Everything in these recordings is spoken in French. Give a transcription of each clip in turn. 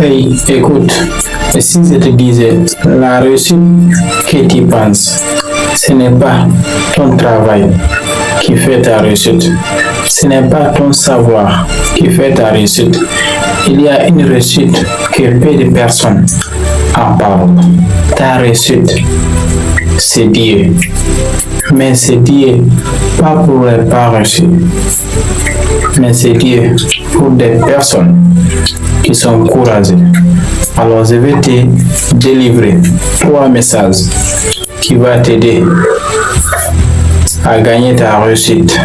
Hey, écoute, et si je te disais, la réussite que tu penses, ce n'est pas ton travail qui fait ta réussite. Ce n'est pas ton savoir qui fait ta réussite. Il y a une réussite que peu de personnes en parlent. Ta réussite, c'est Dieu. Mais c'est Dieu pas pour les pas réussis. Mais c'est Dieu pour des personnes qui sont courageuses. Alors je vais te délivrer 3 messages qui vont t'aider à gagner ta réussite,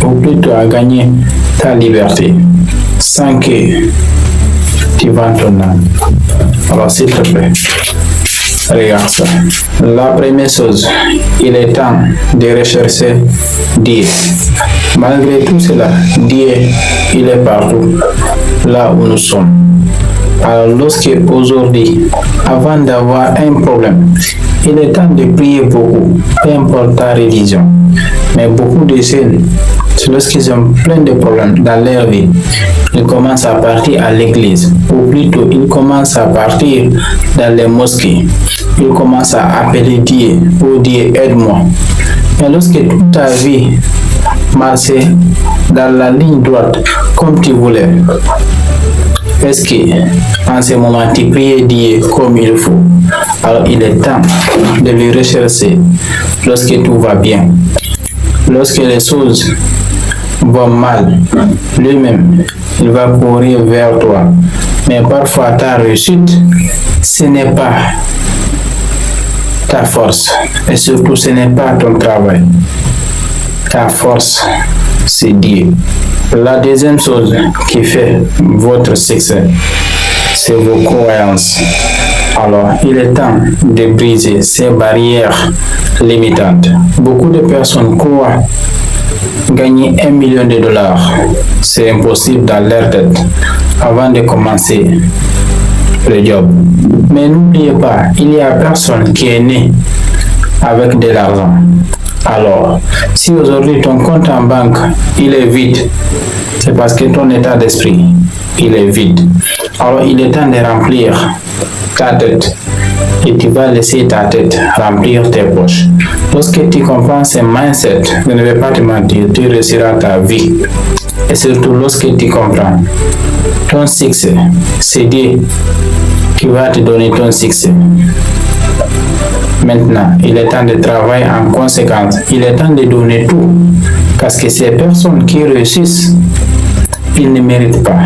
ou plutôt à gagner ta liberté, sans que tu vends ton âme. Alors s'il te plaît, regarde ça. La première chose, il est temps de rechercher Dieu. Malgré tout cela, Dieu, il est partout, là où nous sommes. Alors lorsque aujourd'hui, avant d'avoir un problème, il est temps de prier beaucoup, peu importe ta religion. Mais beaucoup de jeunes, c'est lorsqu'ils ont plein de problèmes dans leur vie, ils commencent à partir à l'église, ou plutôt ils commencent à partir dans les mosquées. Ils commencent à appeler Dieu, pour dire aide-moi. Mais lorsque toute ta vie marchait dans la ligne droite comme tu voulais, est-ce que en ce moment tu pries Dieu comme il faut? Alors il est temps de le rechercher lorsque tout va bien. Lorsque les choses vont mal, lui-même, il va courir vers toi. Mais parfois ta réussite, ce n'est pas ta force. Et surtout, ce n'est pas ton travail. Ta force, c'est Dieu. La deuxième chose qui fait votre succès, c'est vos croyances. Alors, il est temps de briser ces barrières limitantes. Beaucoup de personnes croient gagner $1 million. C'est impossible dans leur tête avant de commencer le job. Mais n'oubliez pas, il y a personne qui est né avec de l'argent. Alors, si aujourd'hui ton compte en banque, il est vide, c'est parce que ton état d'esprit, il est vide. Alors, il est temps de remplir ta tête et tu vas laisser ta tête remplir tes poches. Lorsque tu comprends ce mindset, je ne vais pas te mentir, tu réussiras ta vie. Et surtout lorsque tu comprends ton succès, c'est Dieu qui va te donner ton succès. Maintenant, il est temps de travailler en conséquence. Il est temps de donner tout. Parce que ces personnes qui réussissent, ils ne méritent pas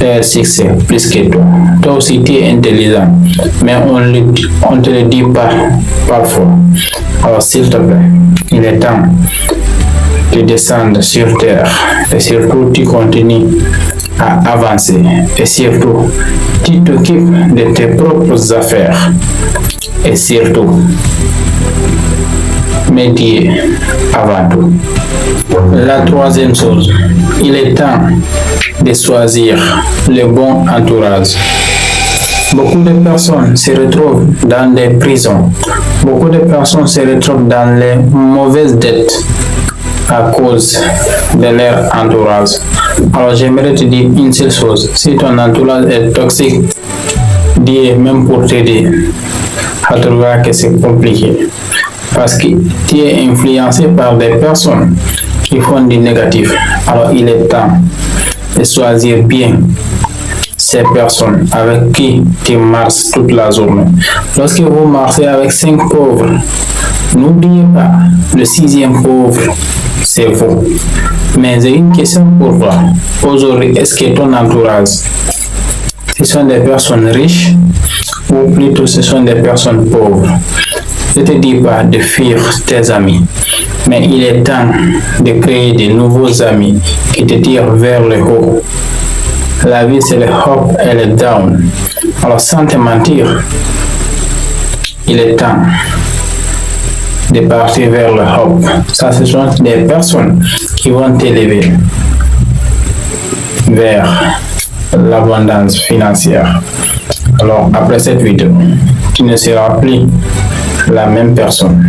leur succès plus que toi. Toi aussi, tu es intelligent. Mais on ne te le dit pas parfois. Alors, s'il te plaît, il est temps de descendre sur terre. Et surtout, tu continues à avancer. Et surtout, tu t'occupes de tes propres affaires. Et surtout, médier avant tout. La troisième chose, il est temps de choisir le bon entourage. Beaucoup de personnes se retrouvent dans des prisons. Beaucoup de personnes se retrouvent dans les mauvaises dettes à cause de leur entourage. Alors j'aimerais te dire une seule chose. Si ton entourage est toxique, dis même pour t'aider. Tu trouveras que c'est compliqué. Parce que tu es influencé par des personnes qui font du négatif. Alors il est temps de choisir bien ces personnes avec qui tu marches toute la journée. Lorsque vous marchez avec 5 pauvres, n'oubliez pas, le 6e pauvre, c'est vous. Mais j'ai une question pour toi. Aujourd'hui, est-ce que ton entourage, ce sont des personnes riches ou plutôt ce sont des personnes pauvres? Je ne te dis pas de fuir tes amis, mais il est temps de créer de nouveaux amis qui te tirent vers le haut. La vie, c'est le up et le down. Alors, sans te mentir, il est temps de partir vers le up. Ça, ce sont des personnes qui vont t'élever vers l'abondance financière. Alors, après cette vidéo, tu ne seras plus la même personne.